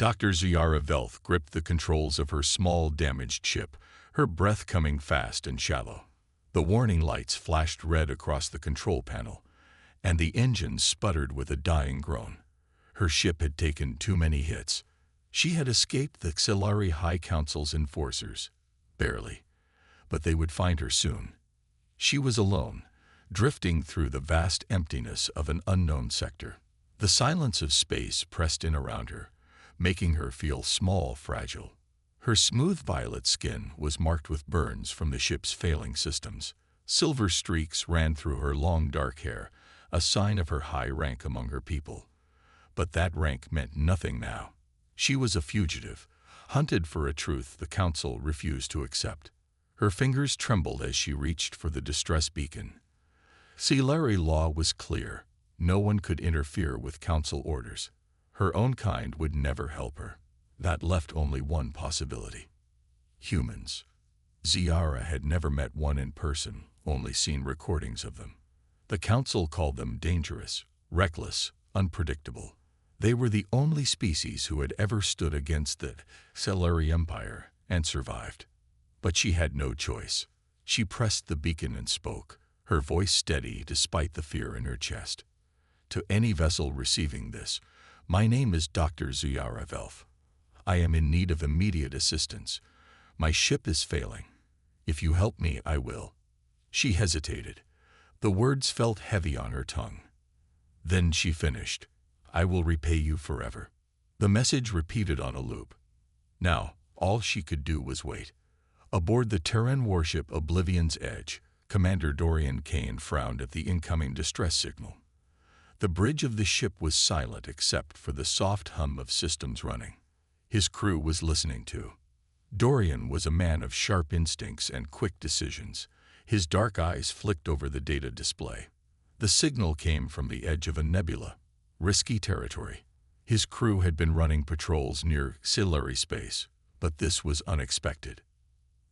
Dr. Ziara Velth gripped the controls of her small, damaged ship, her breath coming fast and shallow. The warning lights flashed red across the control panel, and the engine sputtered with a dying groan. Her ship had taken too many hits. She had escaped the Xilari High Council's enforcers. Barely. But they would find her soon. She was alone, drifting through the vast emptiness of an unknown sector. The silence of space pressed in around her, making her feel small, fragile. Her smooth violet skin was marked with burns from the ship's failing systems. Silver streaks ran through her long dark hair, a sign of her high rank among her people. But that rank meant nothing now. She was a fugitive, hunted for a truth the Council refused to accept. Her fingers trembled as she reached for the distress beacon. Xilari law was clear. No one could interfere with Council orders. Her own kind would never help her. That left only one possibility. Humans. Ziara had never met one in person, only seen recordings of them. The Council called them dangerous, reckless, unpredictable. They were the only species who had ever stood against the Xilari Empire and survived. But she had no choice. She pressed the beacon and spoke, her voice steady despite the fear in her chest. To any vessel receiving this, my name is Dr. Ziara Velth. I am in need of immediate assistance. My ship is failing. If you help me, I will. She hesitated. The words felt heavy on her tongue. Then she finished. I will repay you forever. The message repeated on a loop. Now, all she could do was wait. Aboard the Terran warship Oblivion's Edge, Commander Dorian Kane frowned at the incoming distress signal. The bridge of the ship was silent except for the soft hum of systems running. His crew was listening too. Dorian was a man of sharp instincts and quick decisions. His dark eyes flicked over the data display. The signal came from the edge of a nebula, risky territory. His crew had been running patrols near Xilari space, but this was unexpected.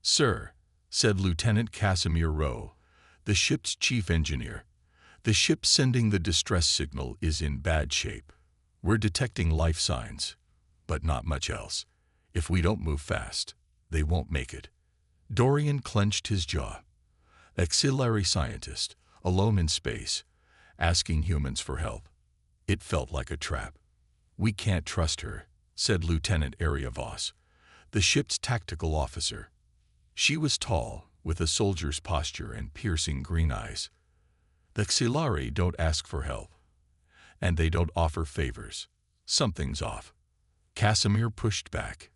Sir, said Lieutenant Casimir Rowe, the ship's chief engineer, the ship sending the distress signal is in bad shape. We're detecting life signs, but not much else. If we don't move fast, they won't make it. Dorian clenched his jaw. A Xilari scientist, alone in space, asking humans for help. It felt like a trap. We can't trust her, said Lieutenant Area Voss, the ship's tactical officer. She was tall, with a soldier's posture and piercing green eyes. The Xilari don't ask for help, and they don't offer favors. Something's off. Casimir pushed back.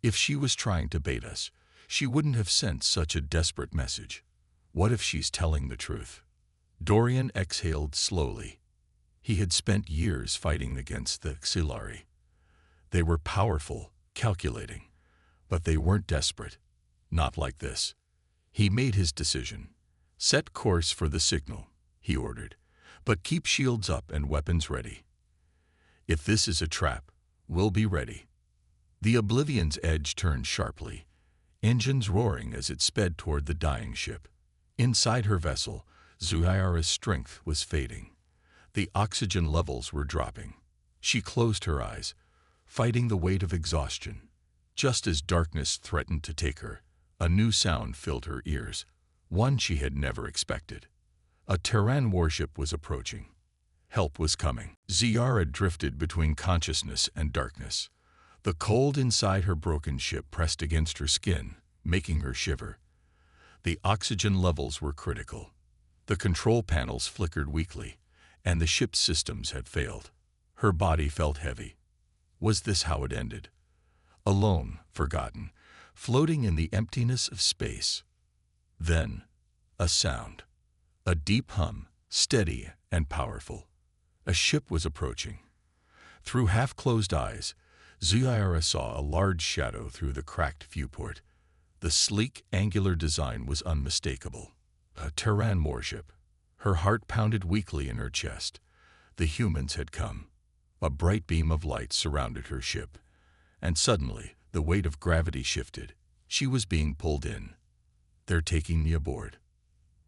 If she was trying to bait us, she wouldn't have sent such a desperate message. What if she's telling the truth? Dorian exhaled slowly. He had spent years fighting against the Xilari. They were powerful, calculating, but they weren't desperate. Not like this. He made his decision. Set course for the signal, he ordered, but keep shields up and weapons ready. If this is a trap, we'll be ready. The Oblivion's Edge turned sharply, engines roaring as it sped toward the dying ship. Inside her vessel, Ziara's strength was fading. The oxygen levels were dropping. She closed her eyes, fighting the weight of exhaustion. Just as darkness threatened to take her, a new sound filled her ears, one she had never expected. A Terran warship was approaching. Help was coming. Ziara drifted between consciousness and darkness. The cold inside her broken ship pressed against her skin, making her shiver. The oxygen levels were critical. The control panels flickered weakly, and the ship's systems had failed. Her body felt heavy. Was this how it ended? Alone, forgotten, floating in the emptiness of space. Then, a sound. A deep hum, steady and powerful. A ship was approaching. Through half-closed eyes, Ziara saw a large shadow through the cracked viewport. The sleek, angular design was unmistakable. A Terran warship. Her heart pounded weakly in her chest. The humans had come. A bright beam of light surrounded her ship. And suddenly, the weight of gravity shifted. She was being pulled in. They're taking me aboard.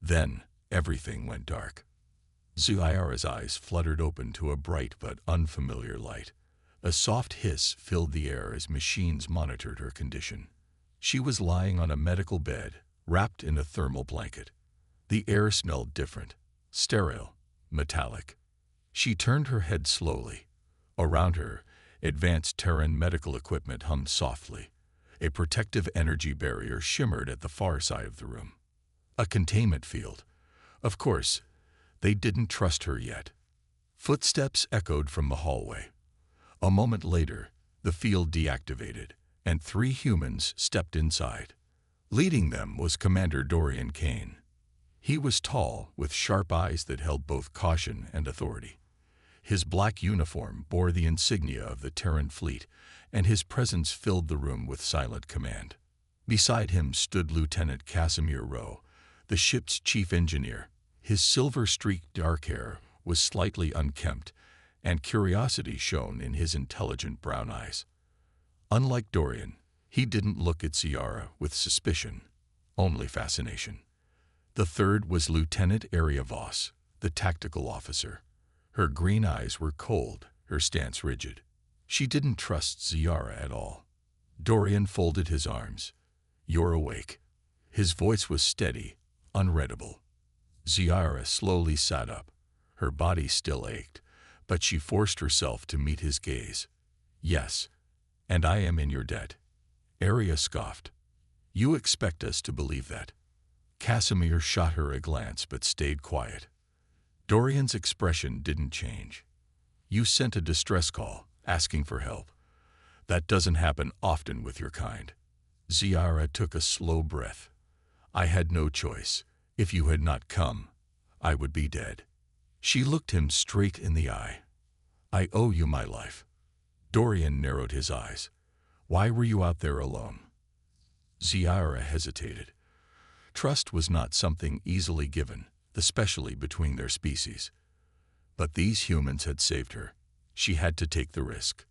Then, everything went dark. Ziara's eyes fluttered open to a bright but unfamiliar light. A soft hiss filled the air as machines monitored her condition. She was lying on a medical bed, wrapped in a thermal blanket. The air smelled different, sterile, metallic. She turned her head slowly. Around her, advanced Terran medical equipment hummed softly. A protective energy barrier shimmered at the far side of the room. A containment field. Of course, they didn't trust her yet. Footsteps echoed from the hallway. A moment later, the field deactivated, and 3 humans stepped inside. Leading them was Commander Dorian Kane. He was tall, with sharp eyes that held both caution and authority. His black uniform bore the insignia of the Terran fleet, and his presence filled the room with silent command. Beside him stood Lieutenant Casimir Rowe, the ship's chief engineer. His silver-streaked dark hair was slightly unkempt, and curiosity shone in his intelligent brown eyes. Unlike Dorian, he didn't look at Ziara with suspicion, only fascination. The third was Lieutenant Aria Voss, the tactical officer. Her green eyes were cold, her stance rigid. She didn't trust Ziara at all. Dorian folded his arms. "You're awake." His voice was steady, unreadable. Ziara slowly sat up. Her body still ached, but she forced herself to meet his gaze. "Yes, and I am in your debt." Aria scoffed. "You expect us to believe that?" Casimir shot her a glance but stayed quiet. Dorian's expression didn't change. "You sent a distress call, asking for help. That doesn't happen often with your kind." Ziara took a slow breath. "I had no choice. If you had not come, I would be dead." She looked him straight in the eye. "I owe you my life." Dorian narrowed his eyes. "Why were you out there alone?" Ziara hesitated. Trust was not something easily given, especially between their species. But these humans had saved her. She had to take the risk.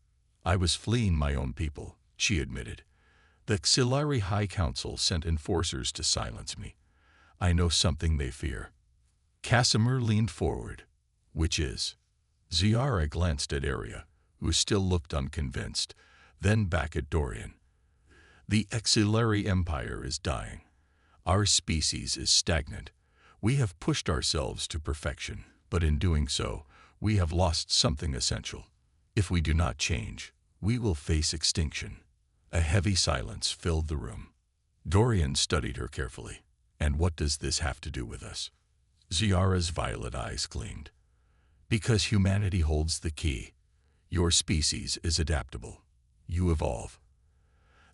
"I was fleeing my own people," she admitted. "The Xilari High Council sent enforcers to silence me. I know something they fear." Casimir leaned forward. "Which is?" Ziara glanced at Aria, who still looked unconvinced, then back at Dorian. "The Xilari Empire is dying. Our species is stagnant. We have pushed ourselves to perfection, but in doing so, we have lost something essential. If we do not change, we will face extinction." A heavy silence filled the room. Dorian studied her carefully. "And what does this have to do with us?" Ziara's violet eyes gleamed. "Because humanity holds the key. Your species is adaptable. You evolve.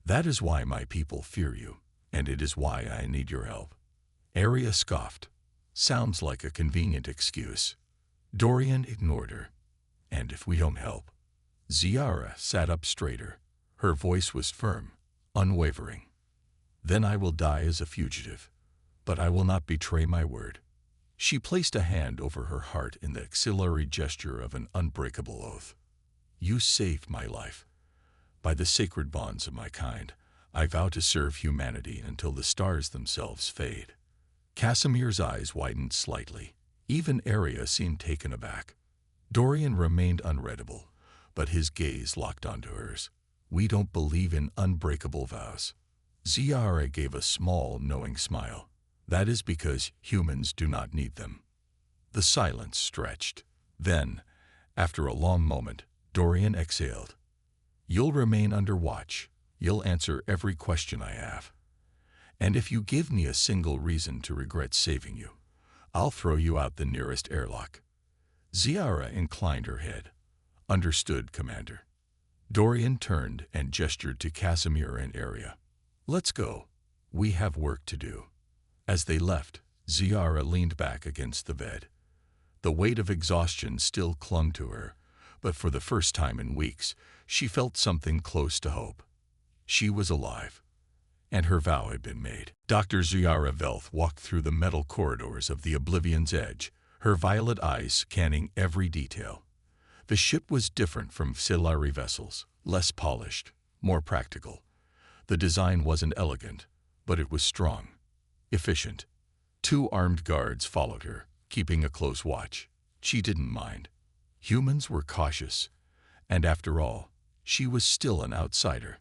That is why my people fear you, and it is why I need your help." Aria scoffed. "Sounds like a convenient excuse." Dorian ignored her. "And if we don't help?" Ziara sat up straighter. Her voice was firm, unwavering. "Then I will die as a fugitive, but I will not betray my word." She placed a hand over her heart in the auxiliary gesture of an unbreakable oath. "You saved my life. By the sacred bonds of my kind, I vow to serve humanity until the stars themselves fade." Casimir's eyes widened slightly. Even Aria seemed taken aback. Dorian remained unreadable, but his gaze locked onto hers. "We don't believe in unbreakable vows." Ziara gave a small, knowing smile. "That is because humans do not need them." The silence stretched. Then, after a long moment, Dorian exhaled. "You'll remain under watch. You'll answer every question I have. And if you give me a single reason to regret saving you, I'll throw you out the nearest airlock." Ziara inclined her head. "Understood, Commander." Dorian turned and gestured to Casimir and Aria. "Let's go. We have work to do." As they left, Ziara leaned back against the bed. The weight of exhaustion still clung to her, but for the first time in weeks, she felt something close to hope. She was alive, and her vow had been made. Dr. Ziara Velth walked through the metal corridors of the Oblivion's edge, her violet eyes scanning every detail. The ship was different from Xilari vessels, less polished, more practical. The design wasn't elegant, but it was strong, efficient. 2 armed guards followed her, keeping a close watch. She didn't mind. Humans were cautious, And after all, she was still an outsider.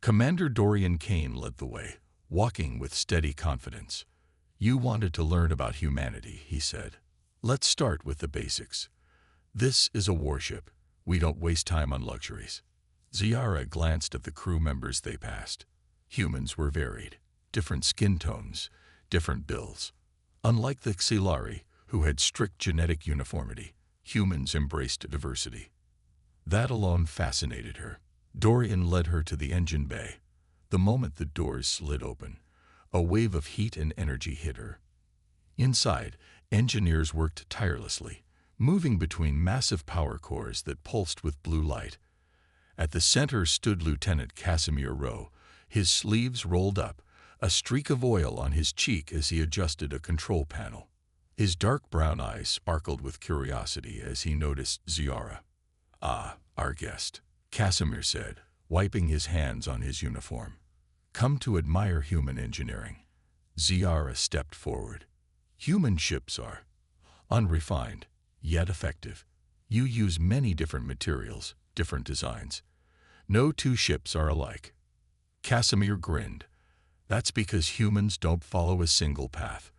Commander Dorian Kane led the way, walking with steady confidence. "You wanted to learn about humanity," he said. "Let's start with the basics. This is a warship. We don't waste time on luxuries." Ziara glanced at the crew members they passed. Humans were varied, different skin tones, different builds. Unlike the Xilari, who had strict genetic uniformity, humans embraced diversity. That alone fascinated her. Dorian led her to the engine bay. The moment the doors slid open, a wave of heat and energy hit her. Inside, engineers worked tirelessly, moving between massive power cores that pulsed with blue light. At the center stood Lieutenant Casimir Rowe, his sleeves rolled up, a streak of oil on his cheek as he adjusted a control panel. His dark brown eyes sparkled with curiosity as he noticed Ziara. "Ah, our guest," Casimir said, wiping his hands on his uniform. "Come to admire human engineering." Ziara stepped forward. "Human ships are unrefined, yet effective. You use many different materials, different designs. No two ships are alike." Casimir grinned. "That's because humans don't follow a single path.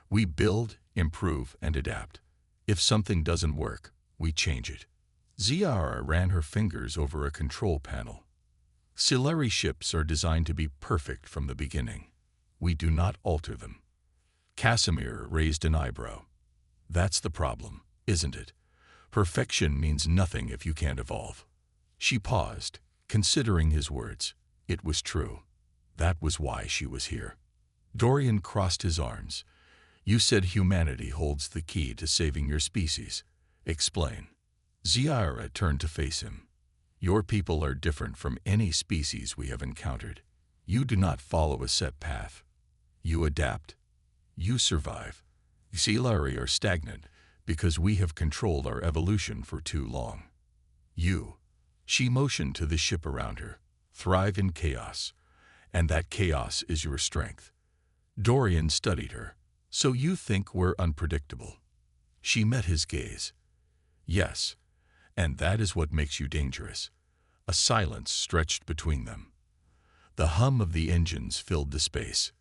We build, improve, and adapt. If something doesn't work, we change it." Ziara ran her fingers over a control panel. "Xilari ships are designed to be perfect from the beginning. We do not alter them." Casimir raised an eyebrow. "That's the problem, isn't it? Perfection means nothing if you can't evolve." She paused, considering his words. It was true. That was why she was here. Dorian crossed his arms. "You said humanity holds the key to saving your species. Explain." Ziara turned to face him. "Your people are different from any species we have encountered. You do not follow a set path. You adapt. You survive. Xilari are stagnant because we have controlled our evolution for too long. You," she motioned to the ship around her, "thrive in chaos, and that chaos is your strength." Dorian studied her. "So you think we're unpredictable?" She met his gaze. "Yes, and that is what makes you dangerous." A silence stretched between them. The hum of the engines filled the space.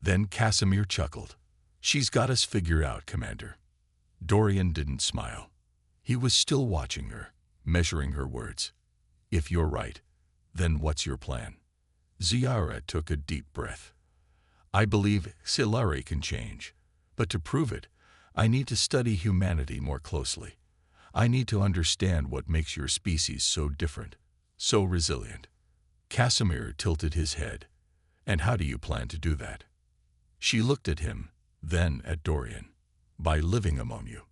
Then Casimir chuckled. "She's got us figured out, Commander." Dorian didn't smile. He was still watching her, measuring her words. "If you're right, then what's your plan?" Ziara took a deep breath. "I believe Xilari can change, but to prove it, I need to study humanity more closely. I need to understand what makes your species so different, so resilient." Casimir tilted his head. "And how do you plan to do that?" She looked at him, then at Dorian. "By living among you.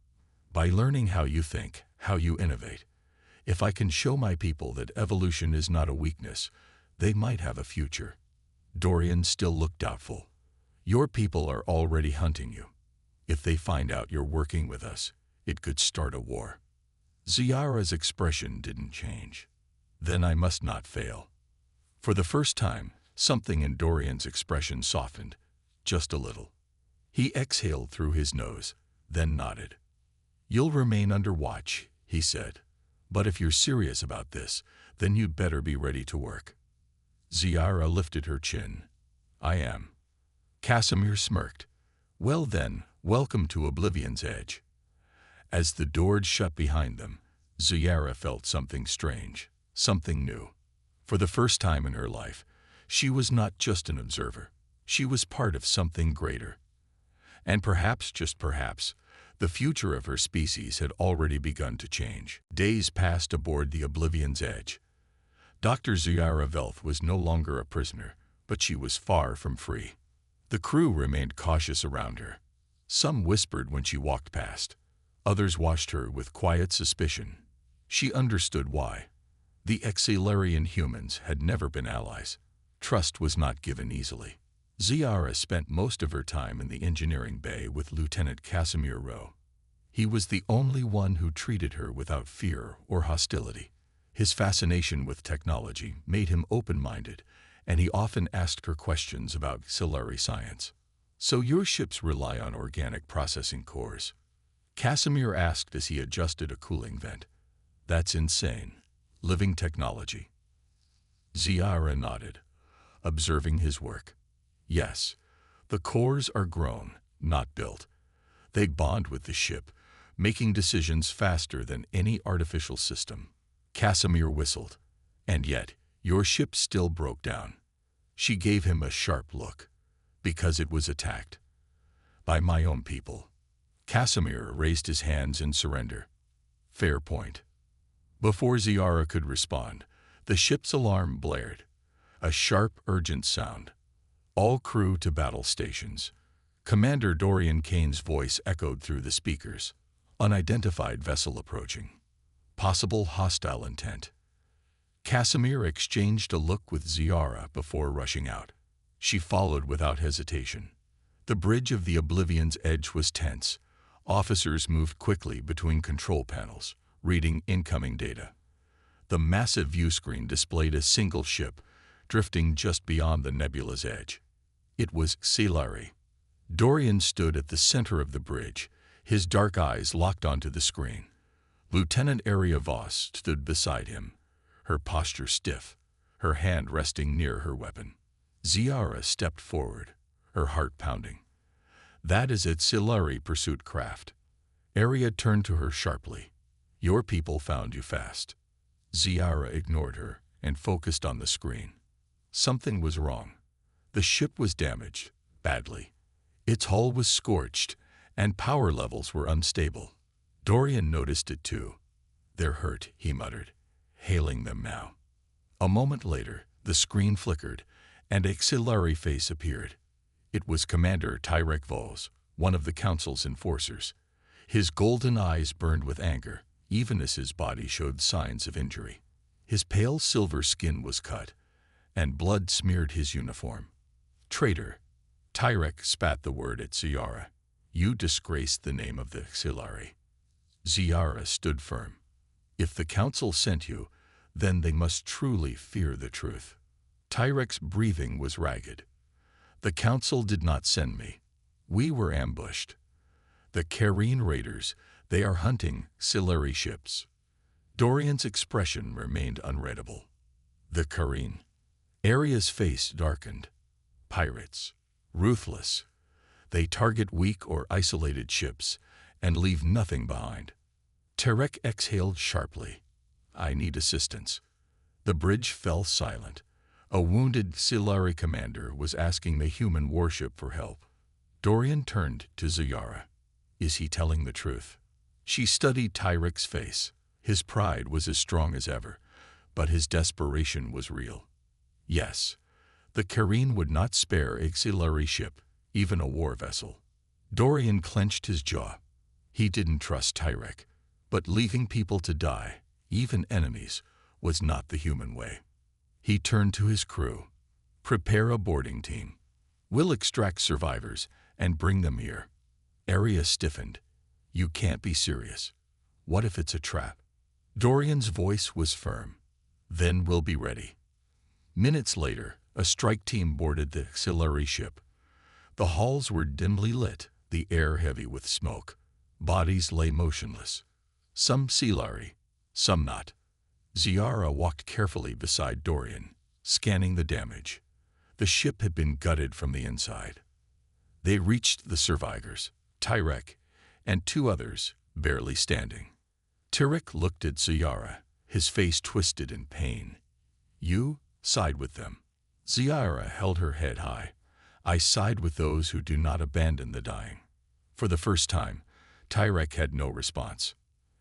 By learning how you think, how you innovate. If I can show my people that evolution is not a weakness, they might have a future." Dorian still looked doubtful. "Your people are already hunting you. If they find out you're working with us, it could start a war." Ziara's expression didn't change. "Then I must not fail." For the first time, something in Dorian's expression softened, just a little. He exhaled through his nose, then nodded. "You'll remain under watch," he said. "But if you're serious about this, then you'd better be ready to work." Ziara lifted her chin. "I am." Casimir smirked. "Well then, welcome to Oblivion's Edge." As the doors shut behind them, Ziara felt something strange, something new. For the first time in her life, she was not just an observer. She was part of something greater. And perhaps, just perhaps, the future of her species had already begun to change. Days passed aboard the Oblivion's Edge. Dr. Ziara Velth was no longer a prisoner, but she was far from free. The crew remained cautious around her. Some whispered when she walked past. Others watched her with quiet suspicion. She understood why. The Xilarian humans had never been allies. Trust was not given easily. Ziara spent most of her time in the engineering bay with Lieutenant Casimir Rowe. He was the only one who treated her without fear or hostility. His fascination with technology made him open-minded, and he often asked her questions about Xilari science. "So your ships rely on organic processing cores?" Casimir asked as he adjusted a cooling vent. "That's insane." living technology. Ziara nodded, observing his work. Yes, the cores are grown, not built. They bond with the ship, making decisions faster than any artificial system. Casimir whistled. And yet, your ship still broke down. She gave him a sharp look. Because it was attacked. By my own people. Casimir raised his hands in surrender. Fair point. Before Ziara could respond, the ship's alarm blared. A sharp, urgent sound. All crew to battle stations. Commander Dorian Kane's voice echoed through the speakers. Unidentified vessel approaching. Possible hostile intent. Casimir exchanged a look with Ziara before rushing out. She followed without hesitation. The bridge of the Oblivion's edge was tense. Officers moved quickly between control panels, reading incoming data. The massive view screen displayed a single ship, drifting just beyond the nebula's edge. It was Silari. Dorian stood at the center of the bridge, his dark eyes locked onto the screen. Lieutenant Aria Voss stood beside him, her posture stiff, her hand resting near her weapon. Ziara stepped forward, her heart pounding. That is a Silari pursuit craft. Aria turned to her sharply. Your people found you fast. Ziara ignored her and focused on the screen. Something was wrong. The ship was damaged, badly. Its hull was scorched, and power levels were unstable. Dorian noticed it too. They're hurt, he muttered, hailing them now. A moment later, the screen flickered, and a Silari face appeared. It was Commander Tyrek Vos, one of the Council's enforcers. His golden eyes burned with anger, even as his body showed signs of injury. His pale silver skin was cut, and blood smeared his uniform. Traitor! Tyrek spat the word at Ziara. You disgraced the name of the Silari. Ziara stood firm. If the Council sent you, then they must truly fear the truth. Tyrek's breathing was ragged. The Council did not send me. We were ambushed. The Kareen raiders, they are hunting Silari ships. Dorian's expression remained unreadable. The Kareen. Aria's face darkened. Pirates. Ruthless. They target weak or isolated ships and leave nothing behind. Tyrek exhaled sharply. I need assistance. The bridge fell silent. A wounded Silari commander was asking the human warship for help. Dorian turned to Ziara. Is he telling the truth? She studied Tyrek's face. His pride was as strong as ever, but his desperation was real. Yes, the Kareen would not spare a Silari ship, even a war vessel. Dorian clenched his jaw. He didn't trust Tyrek, but leaving people to die, even enemies, was not the human way. He turned to his crew. Prepare a boarding team. We'll extract survivors and bring them here. Aria stiffened. You can't be serious. What if it's a trap? Dorian's voice was firm. Then we'll be ready. Minutes later, a strike team boarded the Silari ship. The halls were dimly lit, the air heavy with smoke. Bodies lay motionless. Some Silari, some not. Ziara walked carefully beside Dorian, scanning the damage. The ship had been gutted from the inside. They reached the survivors, Tyrek, and two others, barely standing. Tyrek looked at Ziara, his face twisted in pain. You side with them. Ziara held her head high. I side with those who do not abandon the dying. For the first time, Tyrek had no response.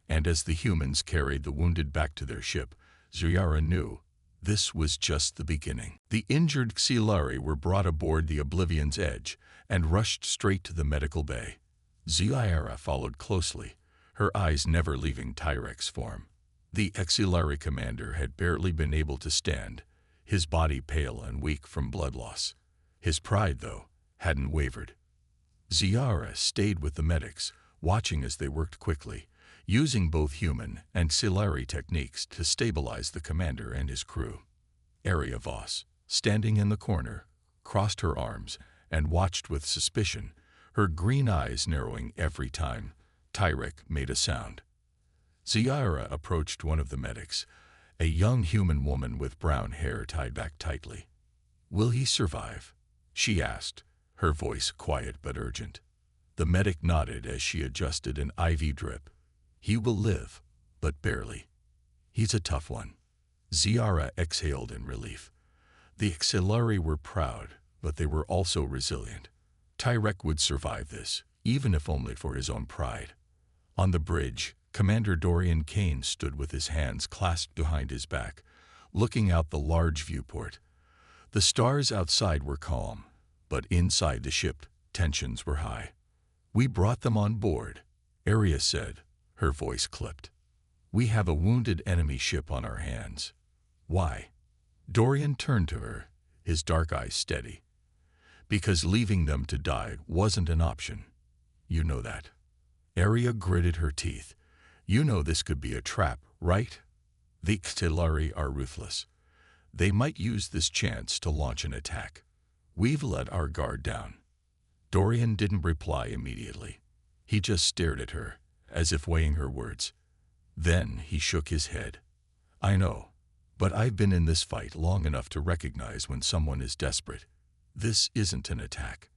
And as the humans carried the wounded back to their ship, Ziara knew this was just the beginning. The injured Silari were brought aboard the Oblivion's edge and rushed straight to the medical bay. Ziara followed closely, her eyes never leaving Tyrek's form. The Exilari commander had barely been able to stand, his body pale and weak from blood loss. His pride, though, hadn't wavered. Ziara stayed with the medics, watching as they worked quickly, using both human and Silari techniques to stabilize the commander and his crew. Aria Voss, standing in the corner, crossed her arms and watched with suspicion, her green eyes narrowing every time Tyrek made a sound. Ziara approached one of the medics, a young human woman with brown hair tied back tightly. "Will he survive?" she asked, her voice quiet but urgent. The medic nodded as she adjusted an IV drip. "He will live, but barely. He's a tough one." Ziara exhaled in relief. The Xelari were proud, but they were also resilient. Tyrek would survive this, even if only for his own pride. On the bridge, Commander Dorian Kane stood with his hands clasped behind his back, looking out the large viewport. The stars outside were calm, but inside the ship, tensions were high. "We brought them on board," Arya said, her voice clipped. "We have a wounded enemy ship on our hands." "Why?" Dorian turned to her, his dark eyes steady. "Because leaving them to die wasn't an option. You know that." Arya gritted her teeth. "You know this could be a trap, right? The Xelari are ruthless. They might use this chance to launch an attack. We've let our guard down." Dorian didn't reply immediately. He just stared at her, as if weighing her words. Then he shook his head. "I know, but I've been in this fight long enough to recognize when someone is desperate. This isn't an attack."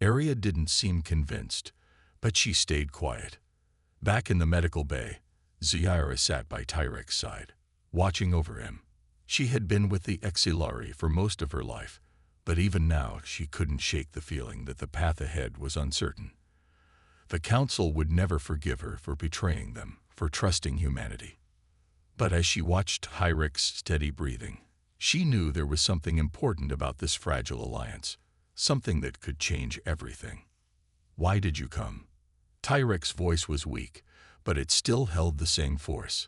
Arya didn't seem convinced, but she stayed quiet. Back in the medical bay, Ziara sat by Tyrek's side, watching over him. She had been with the Xelari for most of her life, but even now she couldn't shake the feeling that the path ahead was uncertain. The Council would never forgive her for betraying them, for trusting humanity. But as she watched Tyrek's steady breathing, she knew there was something important about this fragile alliance, something that could change everything. "Why did you come?" Tyrek's voice was weak, but it still held the same force.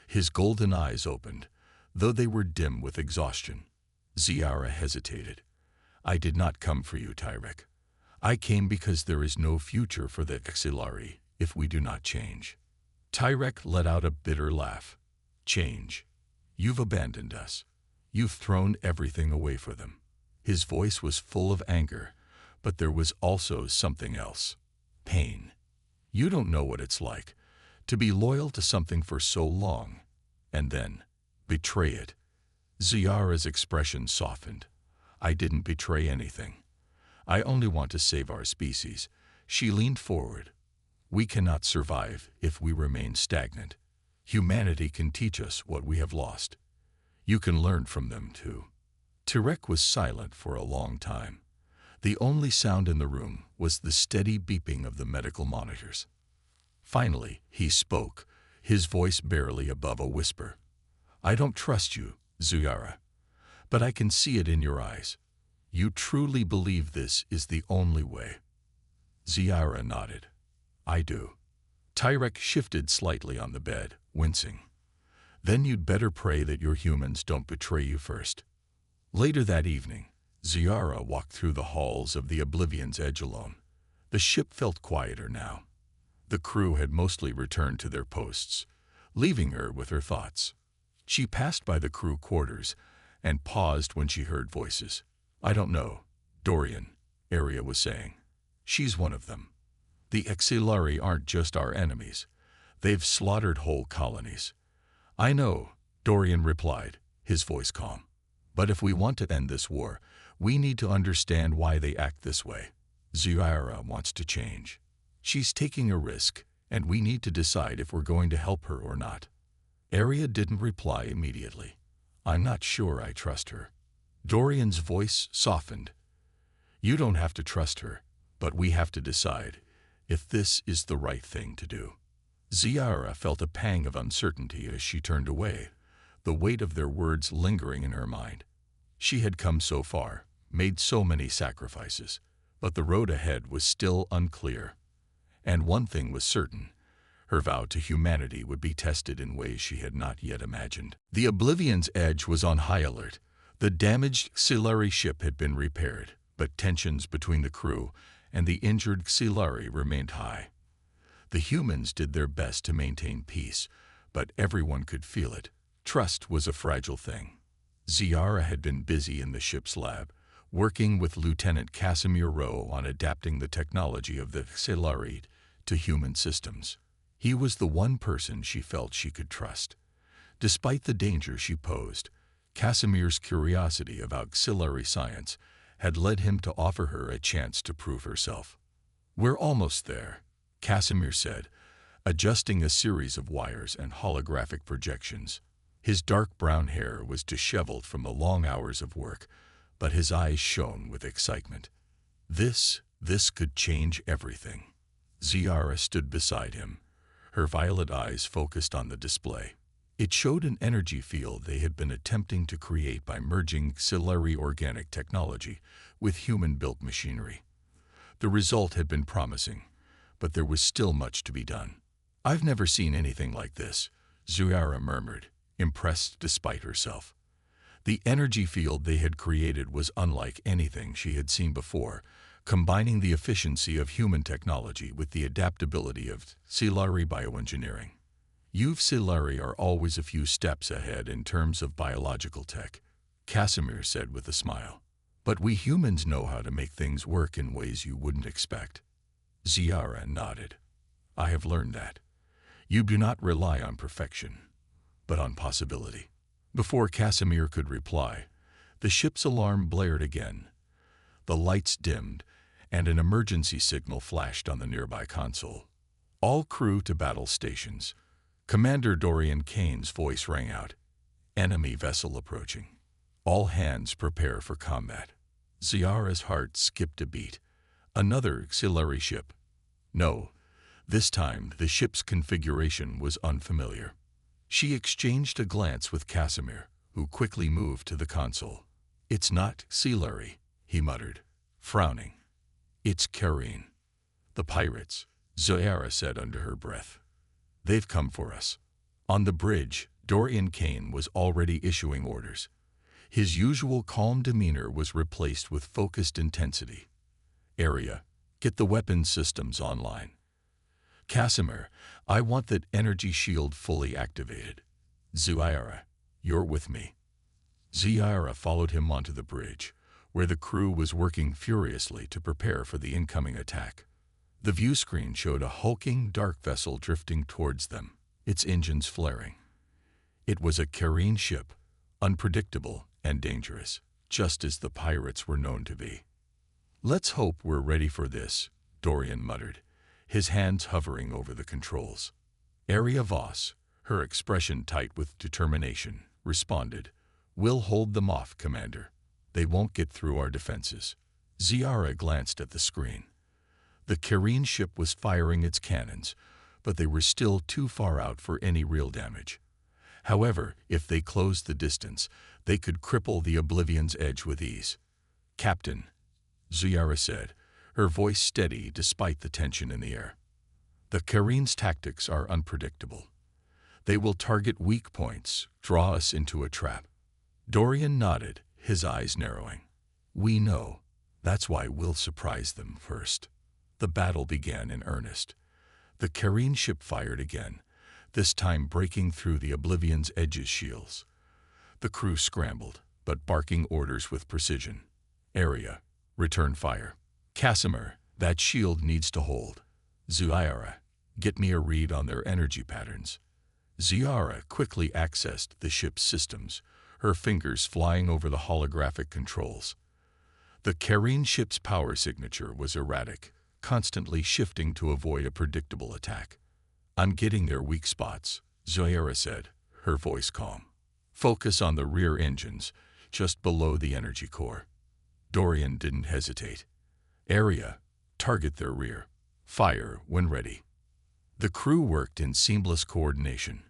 His golden eyes opened, though they were dim with exhaustion. Ziara hesitated. "I did not come for you, Tyrek. I came because there is no future for the Xelari if we do not change." Tyrek let out a bitter laugh. "Change? You've abandoned us. You've thrown everything away for them." His voice was full of anger, but there was also something else. Pain. "You don't know what it's like to be loyal to something for so long, and then betray it." Ziara's expression softened. "I didn't betray anything. I only want to save our species." She leaned forward. "We cannot survive if we remain stagnant. Humanity can teach us what we have lost. You can learn from them too." Tyrek was silent for a long time. The only sound in the room was the steady beeping of the medical monitors. Finally, he spoke, his voice barely above a whisper. "I don't trust you, Ziara, but I can see it in your eyes. You truly believe this is the only way." Ziara nodded. "I do." Tyrek shifted slightly on the bed, wincing. "Then you'd better pray that your humans don't betray you first." Later that evening, Ziara walked through the halls of the Oblivion's Edge alone. The ship felt quieter now. The crew had mostly returned to their posts, leaving her with her thoughts. She passed by the crew quarters and paused when she heard voices. "I don't know, Dorian," Arya was saying. "She's one of them. The Xelari aren't just our enemies. They've slaughtered whole colonies." "I know," Dorian replied, his voice calm. "But if we want to end this war, we need to understand why they act this way. Ziara wants to change. She's taking a risk, and we need to decide if we're going to help her or not." Arya didn't reply immediately. "I'm not sure I trust her." Dorian's voice softened. "You don't have to trust her, but we have to decide if this is the right thing to do." Ziara felt a pang of uncertainty as she turned away, the weight of their words lingering in her mind. She had come so far, made so many sacrifices, but the road ahead was still unclear. And one thing was certain: her vow to humanity would be tested in ways she had not yet imagined. The Oblivion's Edge was on high alert. The damaged Xelari ship had been repaired, but tensions between the crew and the injured Xelari remained high. The humans did their best to maintain peace, but everyone could feel it. Trust was a fragile thing. Ziara had been busy in the ship's lab, working with Lieutenant Casimir Rowe on adapting the technology of the Xelari to human systems. He was the one person she felt she could trust. Despite the danger she posed, Casimir's curiosity about auxiliary science had led him to offer her a chance to prove herself. "We're almost there," Casimir said, adjusting a series of wires and holographic projections. His dark brown hair was disheveled from the long hours of work, but his eyes shone with excitement. This could change everything. Ziara stood beside him, her violet eyes focused on the display. It showed an energy field they had been attempting to create by merging auxiliary organic technology with human-built machinery. The result had been promising, but there was still much to be done. "I've never seen anything like this," Ziara murmured, impressed despite herself. The energy field they had created was unlike anything she had seen before, combining the efficiency of human technology with the adaptability of auxiliary bioengineering. "You auxiliary are always a few steps ahead in terms of biological tech," Casimir said with a smile. "But we humans know how to make things work in ways you wouldn't expect." Ziara nodded. "I have learned that. You do not rely on perfection, but on possibility." Before Casimir could reply, the ship's alarm blared again. The lights dimmed, and an emergency signal flashed on the nearby console. "All crew to battle stations." Commander Dorian Kane's voice rang out. "Enemy vessel approaching. All hands prepare for combat." Ziara's heart skipped a beat. Another auxiliary ship. No, this time the ship's configuration was unfamiliar. She exchanged a glance with Casimir, who quickly moved to the console. "It's not auxiliary," he muttered, frowning. "It's Karine." "The pirates," Ziara said under her breath. "They've come for us." On the bridge, Dorian Kane was already issuing orders. His usual calm demeanor was replaced with focused intensity. "Area, get the weapons systems online. Casimir, I want that energy shield fully activated. Ziara, you're with me." Ziara followed him onto the bridge, where the crew was working furiously to prepare for the incoming attack. The view screen showed a hulking, dark vessel drifting towards them, its engines flaring. It was a Karine ship, unpredictable and dangerous, just as the pirates were known to be. "Let's hope we're ready for this," Dorian muttered, his hands hovering over the controls. Area Voss, her expression tight with determination, responded, "We'll hold them off, Commander. They won't get through our defenses." Ziara glanced at the screen. The Karine ship was firing its cannons, but they were still too far out for any real damage. However, if they closed the distance, they could cripple the Oblivion's edge with ease. "Captain," Ziara said, her voice steady despite the tension in the air. "The Karine's tactics are unpredictable. They will target weak points, draw us into a trap." Dorian nodded, his eyes narrowing. "We know. That's why we'll surprise them first." The battle began in earnest. The Karine ship fired again, this time breaking through the Oblivion's edge's shields. The crew scrambled, but barking orders with precision. "Area, return fire. Casimir, that shield needs to hold. Ziara, get me a read on their energy patterns." Ziara quickly accessed the ship's systems, her fingers flying over the holographic controls. The Karine ship's power signature was erratic, constantly shifting to avoid a predictable attack. "I'm getting their weak spots," Ziara said, her voice calm. "Focus on the rear engines, just below the energy core." Dorian didn't hesitate. "Area, target their rear. Fire when ready." The crew worked in seamless coordination.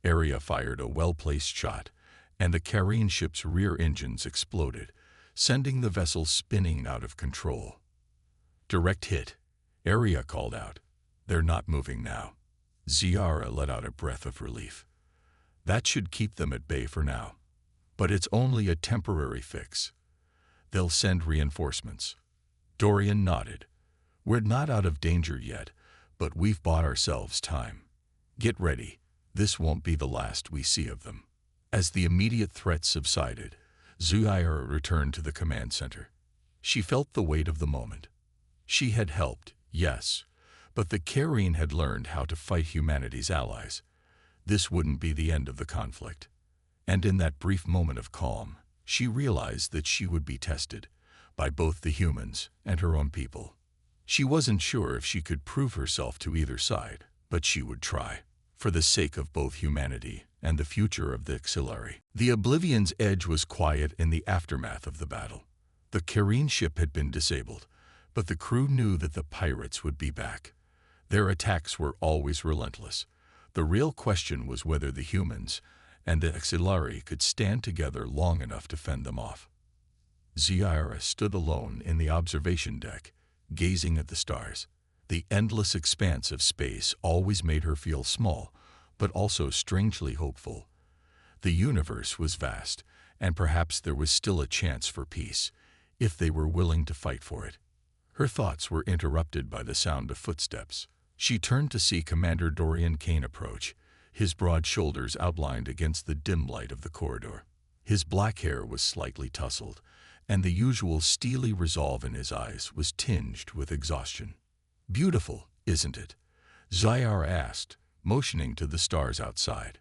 Area fired a well-placed shot, and the Karine ship's rear engines exploded, sending the vessel spinning out of control. "Direct hit," Area called out. "They're not moving now." Ziara let out a breath of relief. "That should keep them at bay for now. But it's only a temporary fix. They'll send reinforcements." Dorian nodded. "We're not out of danger yet, but we've bought ourselves time. Get ready. This won't be the last we see of them." As the immediate threat subsided, Ziara returned to the command center. She felt the weight of the moment. She had helped, yes, but the Karine had learned how to fight humanity's allies. This wouldn't be the end of the conflict. And in that brief moment of calm, she realized that she would be tested by both the humans and her own people. She wasn't sure if she could prove herself to either side, but she would try, for the sake of both humanity and the future of the auxiliary. The Oblivion's edge was quiet in the aftermath of the battle. The Careen ship had been disabled, but the crew knew that the pirates would be back. Their attacks were always relentless. The real question was whether the humans and the auxiliary could stand together long enough to fend them off. Ziara stood alone in the observation deck, gazing at the stars. The endless expanse of space always made her feel small, but also strangely hopeful. The universe was vast, and perhaps there was still a chance for peace, if they were willing to fight for it. Her thoughts were interrupted by the sound of footsteps. She turned to see Commander Dorian Kane approach, his broad shoulders outlined against the dim light of the corridor. His black hair was slightly tousled, and the usual steely resolve in his eyes was tinged with exhaustion. "Beautiful, isn't it?" Ziara asked, motioning to the stars outside.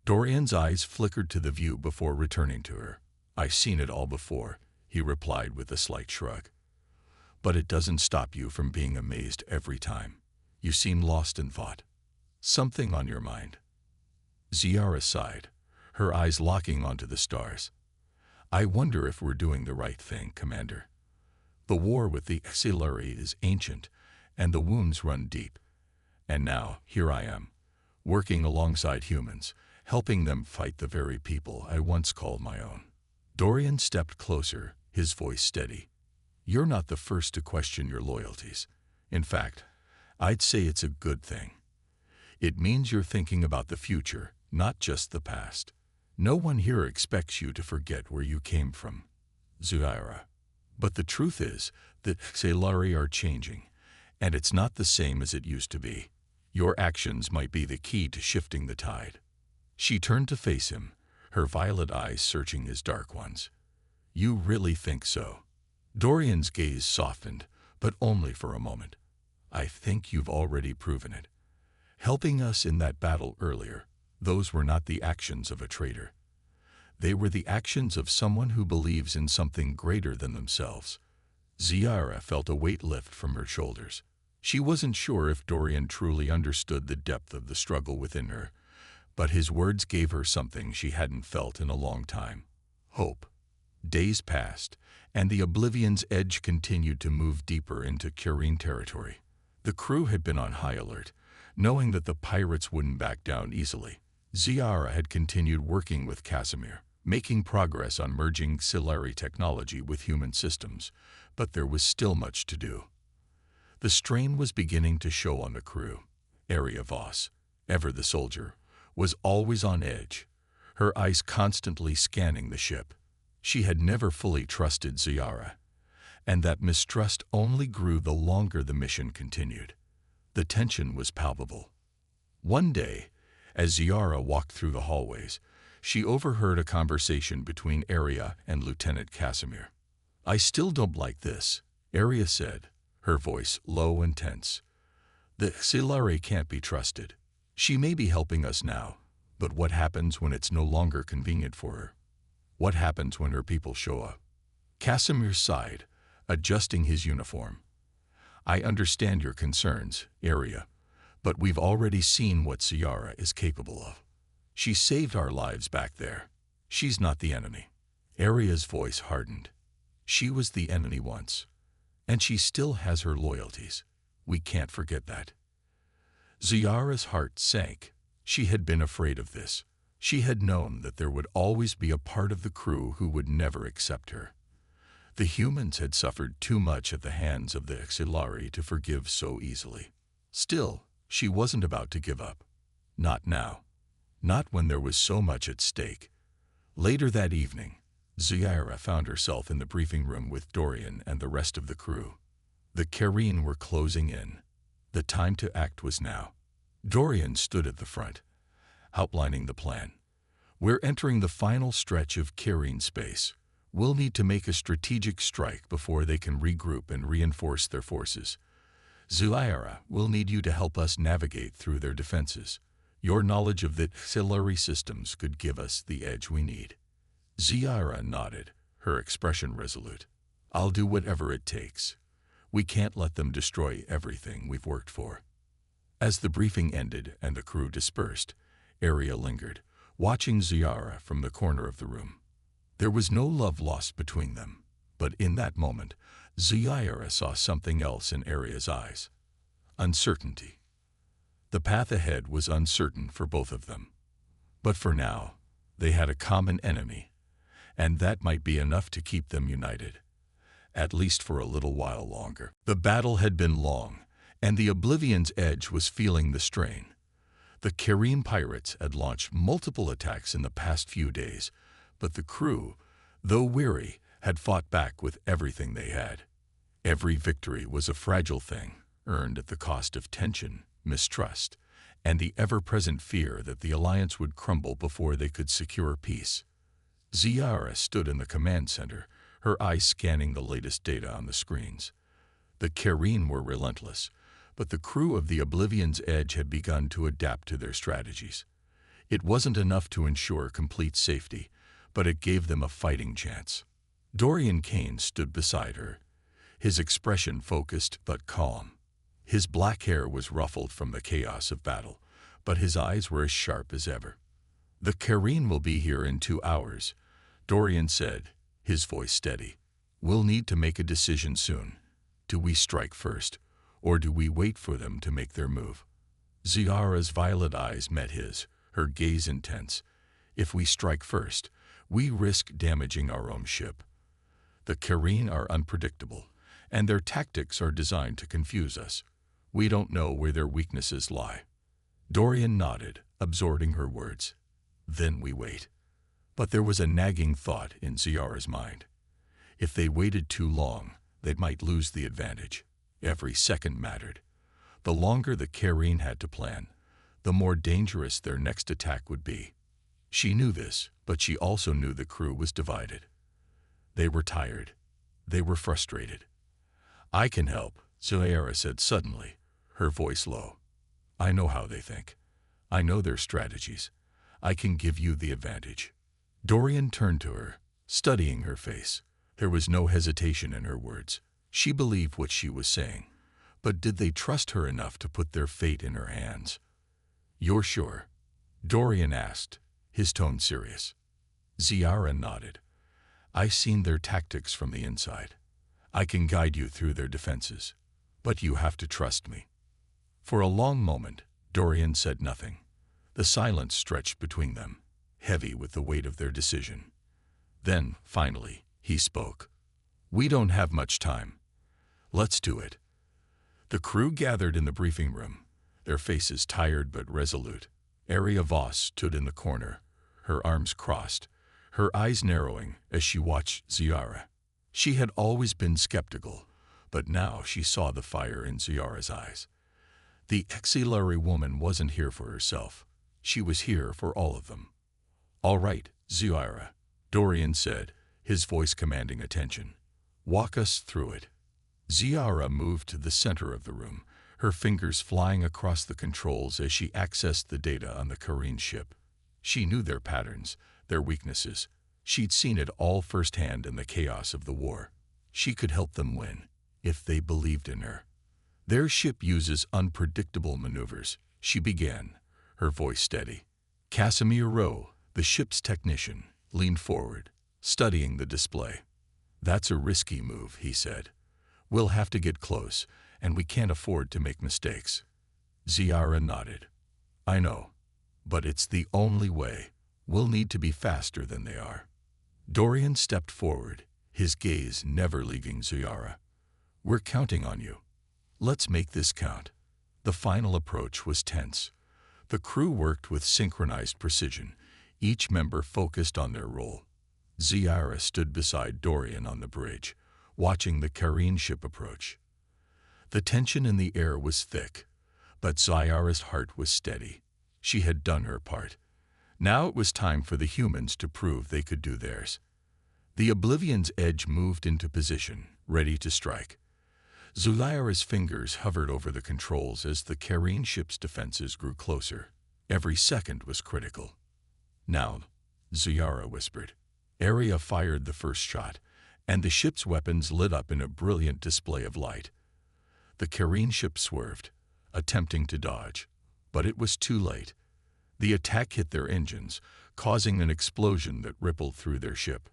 Dorian's eyes flickered to the view before returning to her. "I've seen it all before," he replied with a slight shrug. "But it doesn't stop you from being amazed every time. You seem lost in thought. Something on your mind?" Ziara sighed, her eyes locking onto the stars. "I wonder if we're doing the right thing, Commander. The war with the auxiliary is ancient, and the wounds run deep. And now, here I am, working alongside humans, helping them fight the very people I once called my own." Dorian stepped closer, his voice steady. "You're not the first to question your loyalties. In fact, I'd say it's a good thing. It means you're thinking about the future, not just the past. No one here expects you to forget where you came from, Ziara. But the truth is that auxiliary are changing, and it's not the same as it used to be. Your actions might be the key to shifting the tide." She turned to face him, her violet eyes searching his dark ones. "You really think so?" Dorian's gaze softened, but only for a moment. "I think you've already proven it. Helping us in that battle earlier, those were not the actions of a traitor. They were the actions of someone who believes in something greater than themselves." Ziara felt a weight lift from her shoulders. She wasn't sure if Dorian truly understood the depth of the struggle within her, but his words gave her something she hadn't felt in a long time: hope. Days passed, and the Oblivion's edge continued to move deeper into Careen territory. The crew had been on high alert, knowing that the pirates wouldn't back down easily. Ziara had continued working with Casimir, making progress on merging auxiliary technology with human systems, but there was still much to do. The strain was beginning to show on the crew. Aria Voss, ever the soldier, was always on edge, her eyes constantly scanning the ship. She had never fully trusted Ziara, and that mistrust only grew the longer the mission continued. The tension was palpable. One day, as Ziara walked through the hallways, she overheard a conversation between Aria and Lieutenant Casimir. "I still don't like this," Aria said, her voice low and tense. "The auxiliary can't be trusted. She may be helping us now, but what happens when it's no longer convenient for her? What happens when her people show up?" Casimir sighed, adjusting his uniform. "I understand your concerns, Aria, but we've already seen what Ziara is capable of. She saved our lives back there. She's not the enemy." Aria's voice hardened. "She was the enemy once, and she still has her loyalties. We can't forget that." Ziara's heart sank. She had been afraid of this. She had known that there would always be a part of the crew who would never accept her. The humans had suffered too much at the hands of the auxiliary to forgive so easily. Still, she wasn't about to give up. Not now. Not when there was so much at stake. Later that evening, Ziara found herself in the briefing room with Dorian and the rest of the crew. The Careen were closing in. The time to act was now. Dorian stood at the front, outlining the plan. "We're entering the final stretch of Careen space. We'll need to make a strategic strike before they can regroup and reinforce their forces. Ziara will need you to help us navigate through their defenses. Your knowledge of the auxiliary systems could give us the edge we need. Ziara nodded, her expression resolute. I'll do whatever it takes. We can't let them destroy everything we've worked for. As the briefing ended and the crew dispersed, Arya lingered, watching Ziara from the corner of the room. There was no love lost between them, but in that moment, Ziara saw something else in Arya's eyes. Uncertainty. The path ahead was uncertain for both of them. But for now, they had a common enemy, and that might be enough to keep them united, at least for a little while longer. The battle had been long, and the Oblivion's edge was feeling the strain. The Kareem pirates had launched multiple attacks in the past few days, but the crew, though weary, had fought back with everything they had. Every victory was a fragile thing, earned at the cost of tension, mistrust, and the ever-present fear that the alliance would crumble before they could secure peace. Ziara stood in the command center, her eyes scanning the latest data on the screens. The Kareem were relentless, but the crew of the Oblivion's Edge had begun to adapt to their strategies. It wasn't enough to ensure complete safety, but it gave them a fighting chance. Dorian Kane stood beside her, his expression focused but calm. His black hair was ruffled from the chaos of battle, but his eyes were as sharp as ever. "The Kareem will be here in 2 hours," Dorian said, his voice steady. "We'll need to make a decision soon. Do we strike first, or do we wait for them to make their move?" Ziara's violet eyes met his, her gaze intense. "If we strike first, we risk damaging our own ship. The Kareem are unpredictable, and their tactics are designed to confuse us. We don't know where their weaknesses lie." Dorian nodded, absorbing her words. "Then we wait." But there was a nagging thought in Ziara's mind. If they waited too long, they might lose the advantage. Every second mattered. The longer the Kareem had to plan, the more dangerous their next attack would be. She knew this, but she also knew the crew was divided. They were tired. They were frustrated. "I can help," Ziara said suddenly, her voice low. "I know how they think. I know their strategies. I can give you the advantage." Dorian turned to her, studying her face. There was no hesitation in her words. She believed what she was saying. But did they trust her enough to put their fate in her hands? "You're sure?" Dorian asked, his tone serious. Ziara nodded. "I've seen their tactics from the inside. I can guide you through their defenses. But you have to trust me." For a long moment, Dorian said nothing. The silence stretched between them, heavy with the weight of their decision. Then, finally, he spoke. "We don't have much time. Let's do it." The crew gathered in the briefing room, their faces tired but resolute. Arya Voss stood in the corner, her arms crossed, her eyes narrowing as she watched Ziara. She had always been skeptical, but now she saw the fire in Ziara's eyes. The auxiliary woman wasn't here for herself. She was here for all of them. "All right, Ziara," Dorian said, his voice commanding attention. "Walk us through it." Ziara moved to the center of the room, her fingers flying across the controls as she accessed the data on the Kareem ship. She knew their patterns, their weaknesses. She'd seen it all firsthand in the chaos of the war. She could help them win, if they believed in her. "Their ship uses unpredictable maneuvers," she began, her voice steady. Casimir Rowe, the ship's technician, leaned forward, studying the display. "That's a risky move," he said. "We'll have to get close, and we can't afford to make mistakes." Ziara nodded. "I know, but it's the only way. We'll need to be faster than they are." Dorian stepped forward, his gaze never leaving Ziara. "We're counting on you. Let's make this count." The final approach was tense. The crew worked with synchronized precision, each member focused on their role. Ziara stood beside Dorian on the bridge, watching the Kareem ship approach. The tension in the air was thick, but Ziara's heart was steady. She had done her part. Now it was time for the humans to prove they could do theirs. The Oblivion's Edge moved into position, ready to strike. Ziara's fingers hovered over the controls as the Kareem ship's defenses grew closer. Every second was critical. "Now," Ziara whispered. Arya fired the first shot, and the ship's weapons lit up in a brilliant display of light. The Careen ship swerved, attempting to dodge, but it was too late. The attack hit their engines, causing an explosion that rippled through their ship.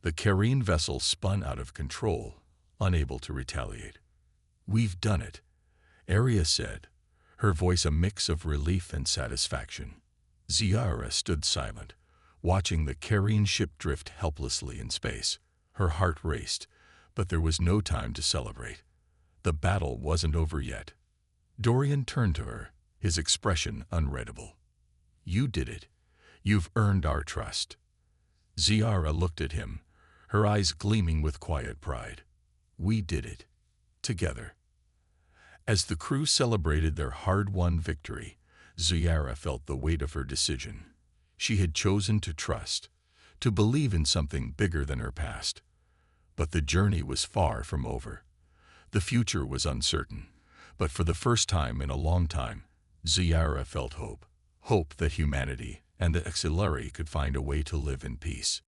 The Careen vessel spun out of control, unable to retaliate. "We've done it," Arya said, her voice a mix of relief and satisfaction. Ziara stood silent, watching the Careen ship drift helplessly in space. Her heart raced, but there was no time to celebrate. The battle wasn't over yet. Dorian turned to her, his expression unreadable. "You did it. You've earned our trust." Ziara looked at him, her eyes gleaming with quiet pride. "We did it. Together." As the crew celebrated their hard-won victory, Ziara felt the weight of her decision. She had chosen to trust, to believe in something bigger than her past. But the journey was far from over. The future was uncertain, but for the first time in a long time, Ziara felt hope. Hope that humanity and the Exilari could find a way to live in peace.